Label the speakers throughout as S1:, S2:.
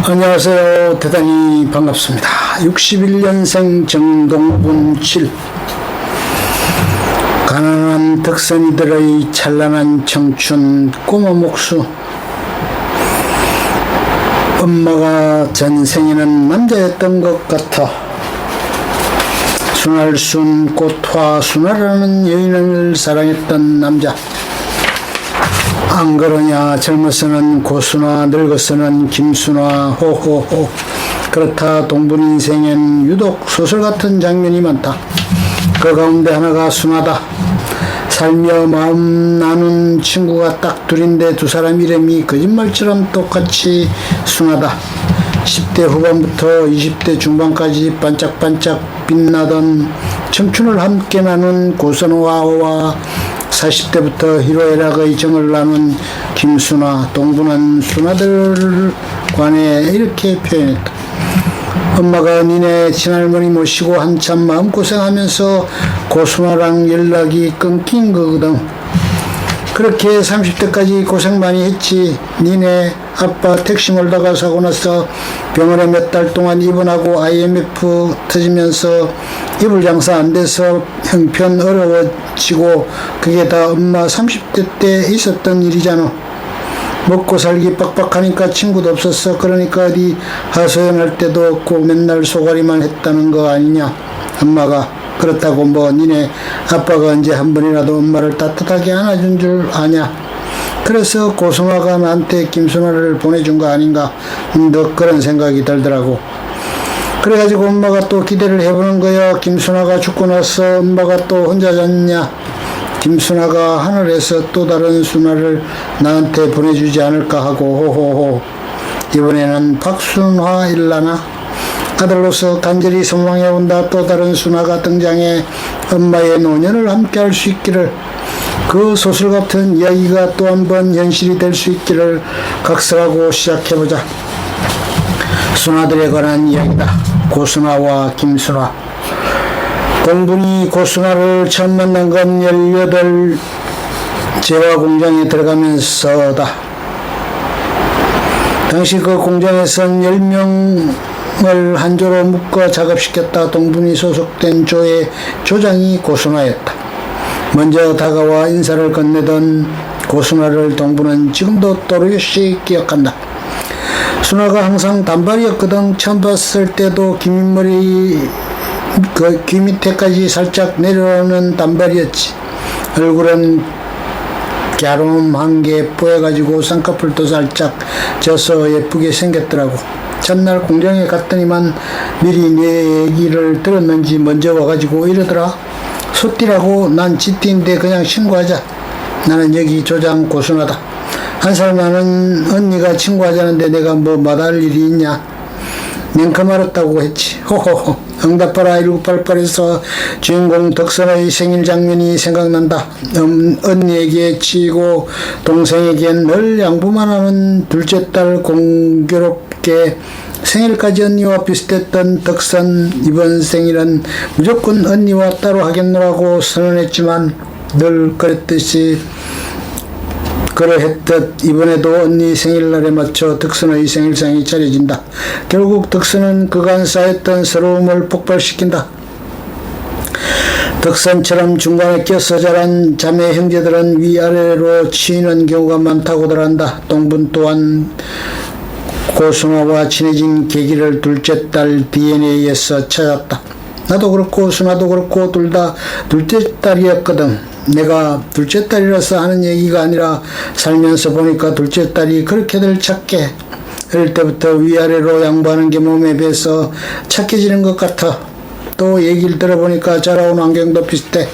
S1: 안녕하세요. 대단히 반갑습니다. 61년생 정동분 7. 가난한 덕선이들의 찬란한 청춘 꼬마 목수. 엄마가 전생에는 남자였던 것 같아. 순할순 꽃화 순하라는 여인을 사랑했던 남자. 안 그러냐 젊어서는 고수나 늙어서는 김수나 호호호. 그렇다 동분 인생엔 유독 소설 같은 장면이 많다. 그 가운데 하나가 순하다. 살며 마음 나눈 친구가 딱 둘인데 두 사람 이름이 거짓말처럼 똑같이 순하다. 10대 후반부터 20대 중반까지 반짝반짝 빛나던 청춘을 함께 나눈 고선호와 40대부터 희로애락의 정을 나눈 김수나, 동분한 순아들 관해 이렇게 표현했다. 엄마가 니네 친할머니 모시고 한참 마음고생하면서 고순아랑 연락이 끊긴 거거든. 그렇게 30대까지 고생 많이 했지. 니네 아빠 택시 몰다가 사고 나서 병원에 몇 달 동안 입원하고 IMF 터지면서 이불 장사 안 돼서 형편 어려워지고 그게 다 엄마 30대 때 있었던 일이잖아. 먹고 살기 빡빡하니까 친구도 없었어. 그러니까 어디 하소연할 때도 없고 맨날 소가리만 했다는 거 아니냐. 엄마가 그렇다고 뭐 니네 아빠가 언제 한 번이라도 엄마를 따뜻하게 안아준 줄 아냐. 그래서 고순아가 나한테 김순아를 보내준 거 아닌가. 너 그런 생각이 들더라고. 그래가지고 엄마가 또 기대를 해보는 거야. 김순아가 죽고 나서 엄마가 또 혼자 잤냐. 김순아가 하늘에서 또 다른 순아를 나한테 보내주지 않을까 하고 호호호. 이번에는 박순화 일라나. 아들로서 간절히 소망해온다. 또 다른 순아가 등장해 엄마의 노년을 함께 할 수 있기를, 그 소설 같은 이야기가 또 한 번 현실이 될 수 있기를 각설하고 시작해보자. 순아들에 관한 이야기다. 고순아와 김순아. 동분이 고순아를 처음 만난 건 18 재화 공장에 들어가면서다. 당시 그 공장에선 10명을 한 조로 묶어 작업시켰다. 동분이 소속된 조의 조장이 고순아였다. 먼저 다가와 인사를 건네던 고순아를 동분은 지금도 또렷이 기억한다. 순아가 항상 단발이었거든. 처음 봤을 때도 긴 귀 밑에까지 살짝 내려오는 단발이었지. 얼굴은 갸름한 게 뽀여가지고 쌍꺼풀도 살짝 져서 예쁘게 생겼더라고. 첫날 공장에 갔더니만 미리 내 얘기를 들었는지 먼저 와가지고 이러더라. 소띠라고. 난 지띠인데 그냥 신고하자. 나는 여기 조장 고순하다. 한 살 많은 언니가 친구하자는데 내가 뭐 마다할 일이 있냐. 냉큼 알았다고 했지. 호호호. 응답하라 1988에서 주인공 덕선의 생일 장면이 생각난다. 언니에게 치이고 동생에겐 늘 양보만 하는 둘째 딸. 공교롭게 생일까지 언니와 비슷했던 덕선. 이번 생일은 무조건 언니와 따로 하겠노라고 선언했지만 늘 그러했듯 이번에도 언니 생일날에 맞춰 덕선의 생일상이 차려진다. 결국 덕선은 그간 쌓였던 서러움을 폭발시킨다. 덕선처럼 중간에 껴서 자란 자매 형제들은 위아래로 치이는 경우가 많다고들 한다. 동분 또한 고순아와 친해진 계기를 둘째 딸 DNA에서 찾았다. 나도 그렇고 순아도 그렇고 둘 다 둘째 딸이었거든. 내가 둘째 딸이라서 하는 얘기가 아니라 살면서 보니까 둘째 딸이 그렇게들 착해. 어릴 때부터 위아래로 양보하는 게 몸에 배서 착해지는 것 같아. 또 얘기를 들어보니까 자라온 환경도 비슷해.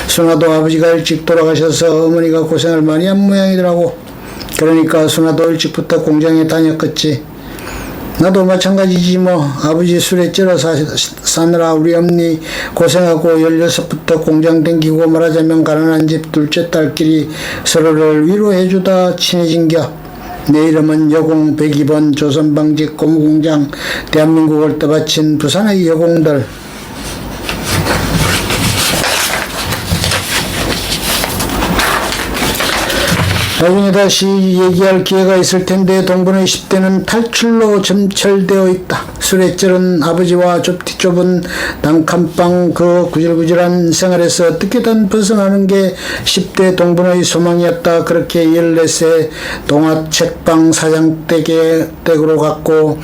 S1: 순아도 아버지가 일찍 돌아가셔서 어머니가 고생을 많이 한 모양이더라고. 그러니까 순아도 일찍부터 공장에 다녔겠지. 나도 마찬가지지 뭐. 아버지 술에 쩔어 사느라 우리 어머니 고생하고 16부터 공장 댕기고 말하자면 가난한 집 둘째 딸끼리 서로를 위로해주다 친해진겨. 내 이름은 여공 102번 조선방직 고무공장. 대한민국을 떠받친 부산의 여공들. 나중에 다시 얘기할 기회가 있을 텐데 동분의 10대는 탈출로 점철되어 있다. 술에 쩔은 아버지와 좁은 단칸방 그 구질구질한 생활에서 어떻게든 벗어나는 게 10대 동분의 소망이었다. 그렇게 14세 동화책방 사장댁으로 갔고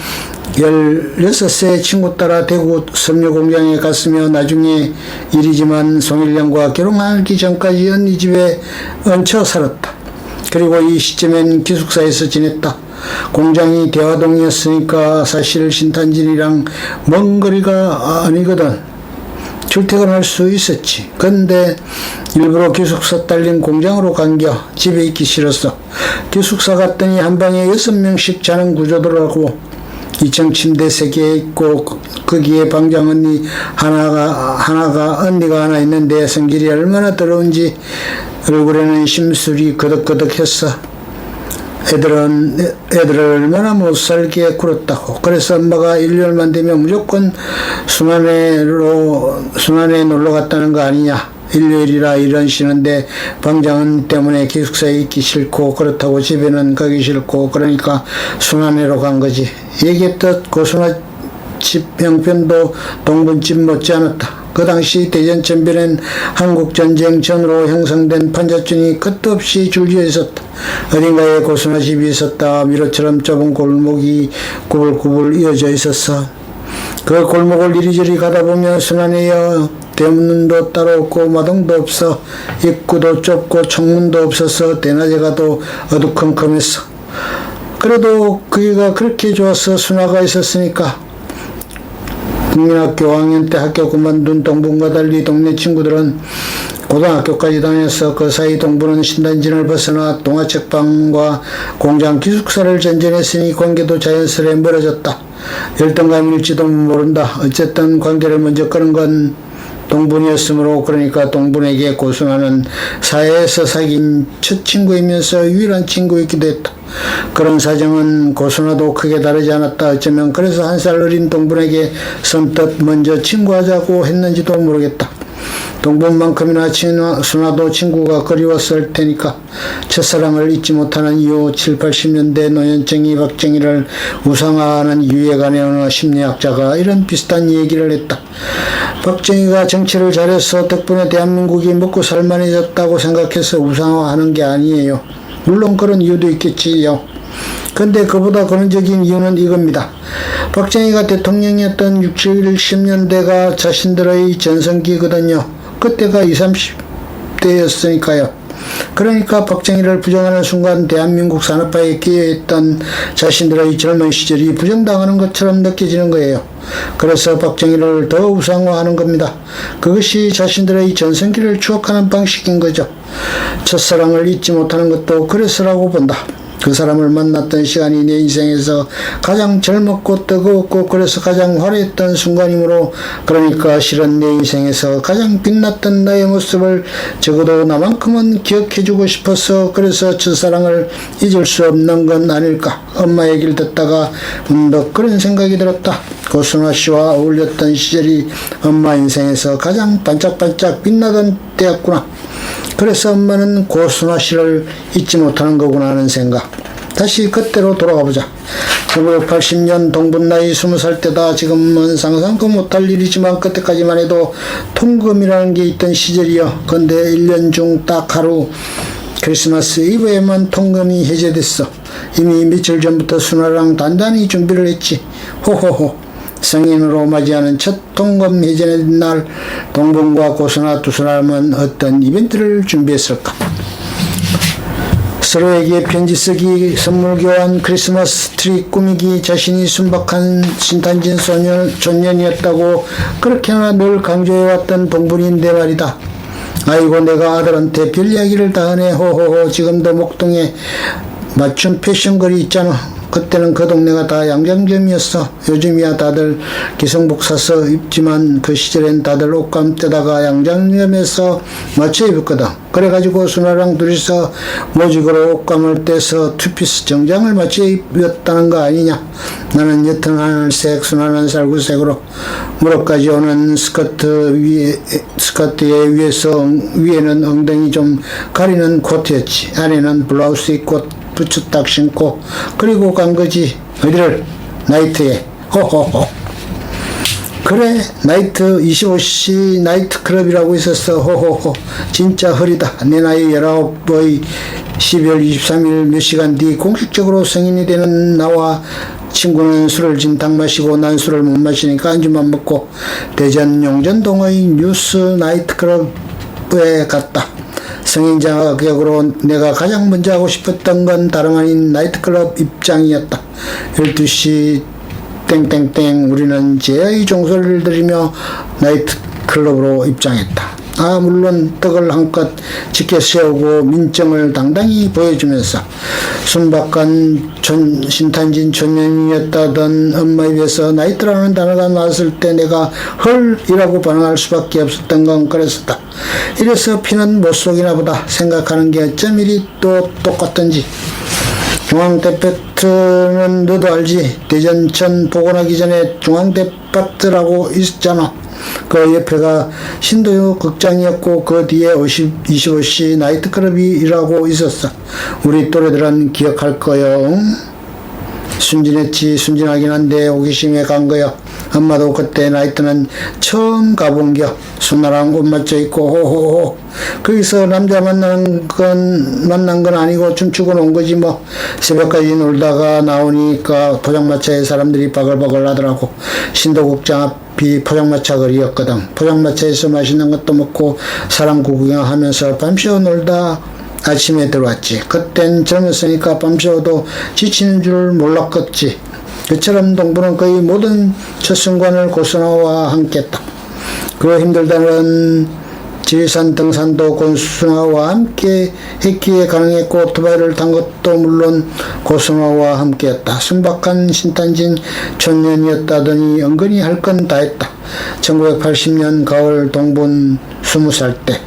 S1: 16세 친구 따라 대구 섬유공장에 갔으며 나중에 일이지만 송일령과 결혼하기 전까지 언니 집에 얹혀 살았다. 그리고 이 시점엔 기숙사에서 지냈다. 공장이 대화동이었으니까 사실 신탄진이랑 먼 거리가 아니거든. 출퇴근할 수 있었지. 근데 일부러 기숙사 딸린 공장으로 간겨. 집에 있기 싫었어. 기숙사 갔더니 한 방에 6명씩 자는 구조더라고. 2층 침대 3개 있고 거기에 방장 언니 언니가 하나 있는데 성질이 얼마나 더러운지 얼굴에는 심술이 거덕거덕했어. 애들을 얼마나 못살게 굴었다고. 그래서 엄마가 일요일만 되면 무조건 순환에 놀러 갔다는 거 아니냐. 일요일이라 일은 쉬는데 방장은 때문에 기숙사에 있기 싫고 그렇다고 집에는 가기 싫고 그러니까 순환회로 간 거지. 얘기했듯 고순화 집 형편도 동분집 못지 않았다. 그 당시 대전전변엔 한국전쟁 전으로 형성된 판자촌이 끝도 없이 줄지어 있었다. 어딘가에 고순화 집이 있었다. 미로처럼 좁은 골목이 구불구불 이어져 있었어. 그 골목을 이리저리 가다 보면 순환회여 대문도 따로 없고 마당도 없어. 입구도 좁고 창문도 없어서 대낮에 가도 어두컴컴했어. 그래도 거기가 그렇게 좋아서 순화가 있었으니까. 국민학교 5학년 때 학교 그만둔 동분과 달리 동네 친구들은 고등학교까지 다녔어. 그 사이 동분은 신단진을 벗어나 동화책방과 공장 기숙사를 전전했으니 관계도 자연스레 멀어졌다. 열등감일지도 모른다. 어쨌든 관계를 먼저 끊은 건 동분이었으므로 그러니까 동분에게 고순화는 사회에서 사귄 첫 친구이면서 유일한 친구이기도 했다. 그런 사정은 고순화도 크게 다르지 않았다. 어쩌면 그래서 한 살 어린 동분에게 선뜻 먼저 친구하자고 했는지도 모르겠다. 동분만큼이나 순화도 친구가 그리웠을 테니까. 첫사랑을 잊지 못하는 이후 7, 80년대 노년증이 박정희를 우상화하는 유해간의 어느 심리학자가 이런 비슷한 얘기를 했다. 박정희가 정치를 잘해서 덕분에 대한민국이 먹고 살만해졌다고 생각해서 우상화하는 게 아니에요. 물론 그런 이유도 있겠지요. 근데 그보다 근원적인 이유는 이겁니다. 박정희가 대통령이었던 60, 70년대가 자신들의 전성기거든요. 그때가 20, 30대였으니까요. 그러니까 박정희를 부정하는 순간 대한민국 산업화에 기여했던 자신들의 젊은 시절이 부정당하는 것처럼 느껴지는 거예요. 그래서 박정희를 더 우상화하는 겁니다. 그것이 자신들의 전성기를 추억하는 방식인 거죠. 첫사랑을 잊지 못하는 것도 그래서라고 본다. 그 사람을 만났던 시간이 내 인생에서 가장 젊었고 뜨거웠고 그래서 가장 화려했던 순간이므로 그러니까 실은 내 인생에서 가장 빛났던 나의 모습을 적어도 나만큼은 기억해주고 싶어서 그래서 첫사랑을 잊을 수 없는 건 아닐까. 엄마 얘기를 듣다가 문득 그런 생각이 들었다. 고순화 씨와 어울렸던 시절이 엄마 인생에서 가장 반짝반짝 빛나던 때였구나. 그래서 엄마는 고순화 씨를 잊지 못하는 거구나 하는 생각. 다시 그때로 돌아가보자. 1980년 동분 나이 20살 때다. 지금은 상상도 못할 일이지만 그때까지만 해도 통금이라는 게 있던 시절이요. 근데 1년 중 딱 하루 크리스마스 이브에만 통금이 해제됐어. 이미 며칠 전부터 순화랑 단단히 준비를 했지. 호호호. 성인으로 맞이하는 첫 통금 해제된 날 동분과 고순화 두 사람은 어떤 이벤트를 준비했을까? 서로에게 편지 쓰기, 선물 교환, 크리스마스 트리 꾸미기, 자신이 순박한 신탄진 소년이었다고 그렇게나 늘 강조해왔던 동분인데 말이다. 아이고 내가 아들한테 별 이야기를 다 하네. 호호호. 지금도 목동에 맞춤 패션거리 있잖아. 그때는 그 동네가 다 양장점이었어. 요즘이야 다들 기성복 사서 입지만 그 시절엔 다들 옷감 떼다가 양장점에서 맞춰 입었거든. 그래가지고 순화랑 둘이서 모직으로 옷감을 떼서 투피스 정장을 맞춰 입었다는 거 아니냐. 나는 옅은 하늘색 순하는 살구색으로 무릎까지 오는 스커트의 위에는 엉덩이 좀 가리는 코트였지. 안에는 블라우스 입고 부츠 딱 신고 그리고 간 거지. 어디를? 나이트에. 호호호. 그래, 나이트 25시 나이트 클럽이라고 있었어. 호호호. 진짜 흐리다. 내 나이 19의 12월 23일 몇 시간 뒤 공식적으로 성인이 되는 나와 친구는 술을 진탕 마시고 난 술을 못 마시니까 안주만 먹고 대전 용전동의 뉴스 나이트클럽에 갔다. 성인 자격으로 내가 가장 먼저 하고 싶었던 건 다름 아닌 나이트클럽 입장이었다. 12시 땡땡땡 우리는 제의 종소리를 들으며 나이트클럽으로 입장했다. 물론 떡을 한껏 짙게 세우고 민정을 당당히 보여주면서 순박한 신탄진 초년이었다던 엄마 입에서 나이트라는 단어가 나왔을 때 내가 헐이라고 반응할 수밖에 없었던 건 그랬었다. 이래서 피는 못 속이나 보다 생각하는 게 어쩜 이리 또 똑같던지. 중앙대파트는 너도 알지? 대전천 복원하기 전에 중앙대파트라고 있었잖아. 그 옆에가 신도요 극장이었고 그 뒤에 25시 나이트클럽이라고 있었어. 우리 또래들은 기억할 거요. 순진했지. 순진하긴 한데 호기심에 간 거야. 엄마도 그때 나이트는 처음 가본겨. 순나랑 옷 맞춰 입고 호호호. 거기서 남자 만난 건 아니고 춤추고 논 거지 뭐. 새벽까지 놀다가 나오니까 포장마차에 사람들이 바글바글 하더라고. 신도국장 앞이 포장마차 거리였거든. 포장마차에서 맛있는 것도 먹고 사람 구경하면서 밤새워 놀다 아침에 들어왔지. 그땐 젊었으니까 밤새워도 지치는 줄 몰랐겠지. 그처럼 동부는 거의 모든 첫 순간을 고순아와 함께했다. 그 힘들다는 지리산 등산도 고순아와 함께 했기에 가능했고 오토바이를 탄 것도 물론 고순아와 함께했다. 순박한 신탄진 촌년이었다더니 은근히 할 건 다 했다. 1980년 가을 동분 20살 때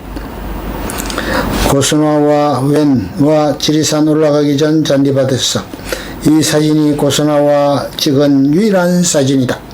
S1: 고순아와 웬와 지리산 올라가기 전 잔디밭에서 이 사진이 고순아와 찍은 유일한 사진이다.